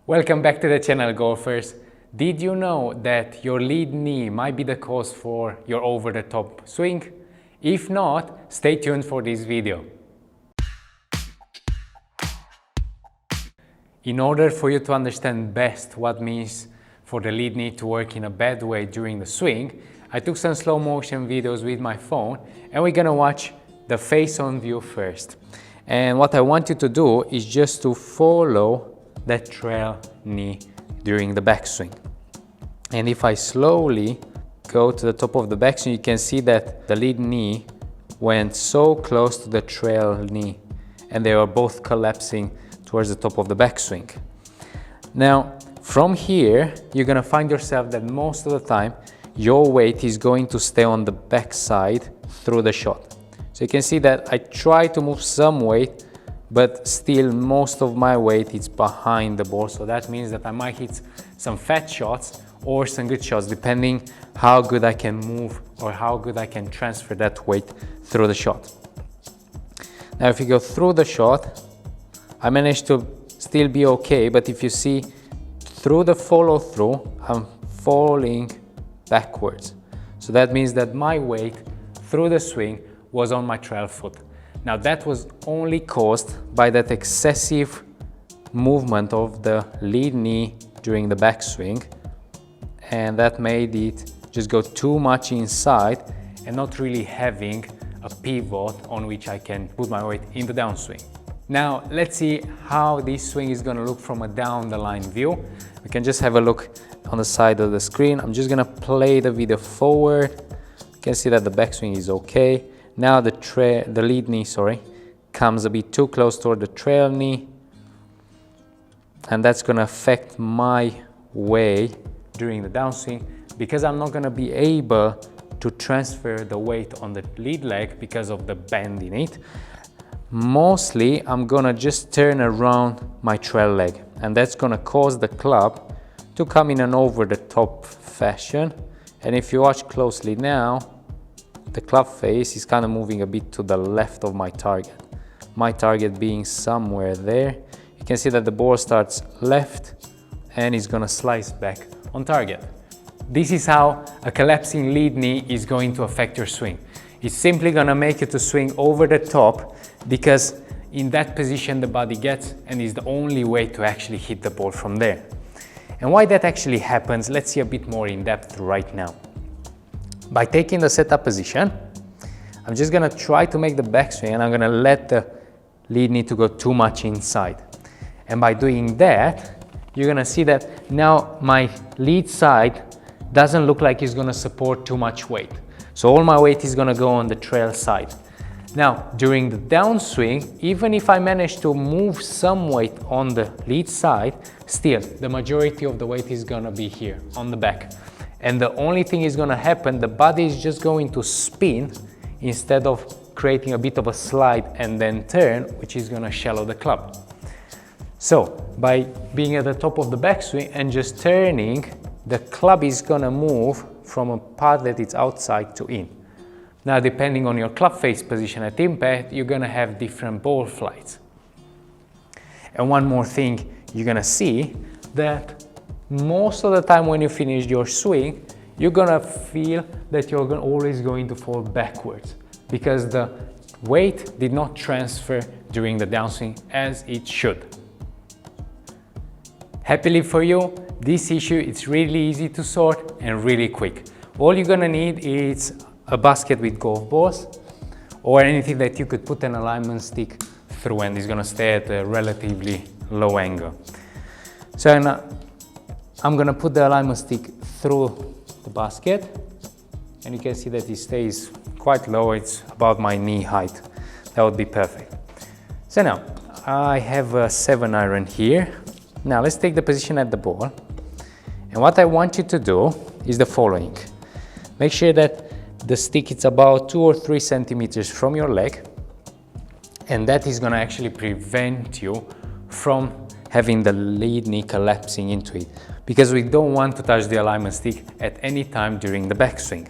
Welcome back to the channel, golfers. Did you know that your lead knee might be the cause for your over-the-top swing? If not, stay tuned for this video. In order for you to understand best what means for the lead knee to work in a bad way during the swing, I took some slow motion videos with my phone and we're gonna watch the face-on view first. And what I want you to do is just to follow that trail knee during the backswing. And if I slowly go to the top of the backswing, you can see that the lead knee went so close to the trail knee and they were both collapsing towards the top of the backswing. Now, from here, you're gonna find yourself that most of the time, your weight is going to stay on the backside through the shot. So you can see that I try to move some weight, but still most of my weight is behind the ball. So that means that I might hit some fat shots or some good shots, depending how good I can move or how good I can transfer that weight through the shot. Now, if you go through the shot, I managed to still be okay, but if you see through the follow through, I'm falling backwards. So that means that my weight through the swing was on my trail foot. Now that was only caused by that excessive movement of the lead knee during the backswing, and that made it just go too much inside and not really having a pivot on which I can put my weight in the downswing. Now let's see how this swing is going to look from a down the line view. We can just have a look on the side of the screen. I'm just going to play the video forward. You can see that the backswing is okay. Now the lead knee, comes a bit too close toward the trail knee, and that's going to affect my way during the downswing because I'm not going to be able to transfer the weight on the lead leg because of the bend in it. Mostly I'm going to just turn around my trail leg, and that's going to cause the club to come in an over the top fashion. And if you watch closely now, the club face is kind of moving a bit to the left of my target. My target being somewhere there. You can see that the ball starts left and is gonna slice back on target. This is how a collapsing lead knee is going to affect your swing. It's simply gonna make you to swing over the top because in that position the body gets and is the only way to actually hit the ball from there. And why that actually happens, let's see a bit more in depth right now. By taking the setup position, I'm just gonna try to make the backswing and I'm gonna let the lead knee to go too much inside. And by doing that, you're gonna see that now my lead side doesn't look like it's gonna support too much weight. So all my weight is gonna go on the trail side. Now, during the downswing, even if I manage to move some weight on the lead side, still the majority of the weight is gonna be here on the back. And the only thing is going to happen, the body is just going to spin instead of creating a bit of a slide and then turn, which is going to shallow the club. So by being at the top of the backswing and just turning, the club is going to move from a part that it's outside to in. Now, depending on your club face position at impact, you're going to have different ball flights. And one more thing, you're going to see that most of the time when you finish your swing, you're gonna feel that you're always going to fall backwards because the weight did not transfer during the downswing as it should. Happily for you, this issue is really easy to sort and really quick. All you're gonna need is a basket with golf balls or anything that you could put an alignment stick through and it's gonna stay at a relatively low angle. So I'm gonna put the alignment stick through the basket and you can see that it stays quite low. It's about my knee height. That would be perfect. So now I have a 7-iron here. Now let's take the position at the ball. And what I want you to do is the following. Make sure that the stick is about 2 or 3 centimeters from your leg, and that is gonna actually prevent you from having the lead knee collapsing into it, because we don't want to touch the alignment stick at any time during the backswing.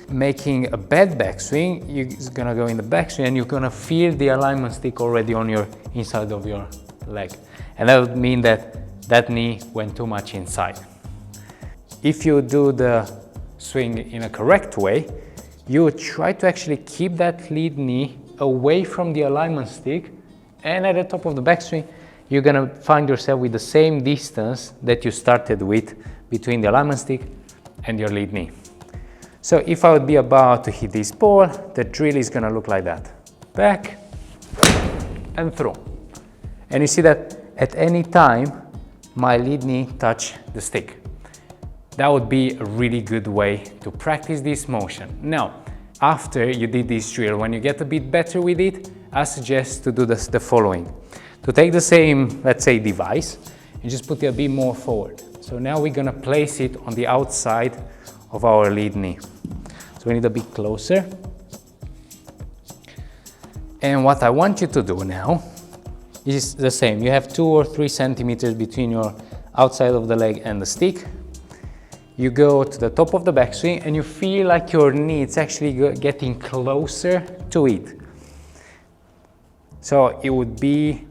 Making a bad backswing, you're gonna go in the backswing and you're gonna feel the alignment stick already on your inside of your leg. And that would mean that that knee went too much inside. If you do the swing in a correct way, you try to actually keep that lead knee away from the alignment stick, and at the top of the backswing, you're gonna find yourself with the same distance that you started with between the alignment stick and your lead knee. So if I would be about to hit this ball, the drill is gonna look like that. Back and through. And you see that at any time, my lead knee touch the stick. That would be a really good way to practice this motion. Now, after you did this drill, when you get a bit better with it, I suggest to do the following. To take the same, let's say, device, and just put it a bit more forward. So now we're gonna place it on the outside of our lead knee. So we need a bit closer. And what I want you to do now is the same. You have 2 or 3 centimeters between your outside of the leg and the stick. You go to the top of the backswing and you feel like your knee is actually getting closer to it. So it would be,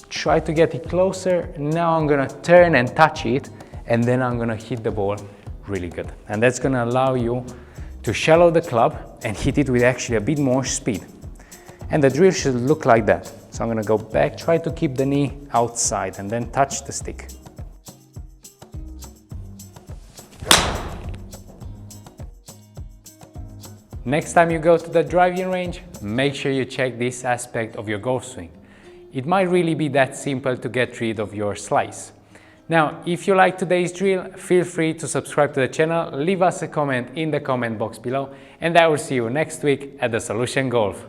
try to get it closer. Now I'm gonna turn and touch it, and then I'm gonna hit the ball really good. And that's gonna allow you to shallow the club and hit it with actually a bit more speed. And the drill should look like that. So I'm gonna go back, try to keep the knee outside and then touch the stick. Next time you go to the driving range, make sure you check this aspect of your golf swing. It might really be that simple to get rid of your slice. Now, if you like today's drill, feel free to subscribe to the channel, leave us a comment in the comment box below, and I will see you next week at the Solution Golf.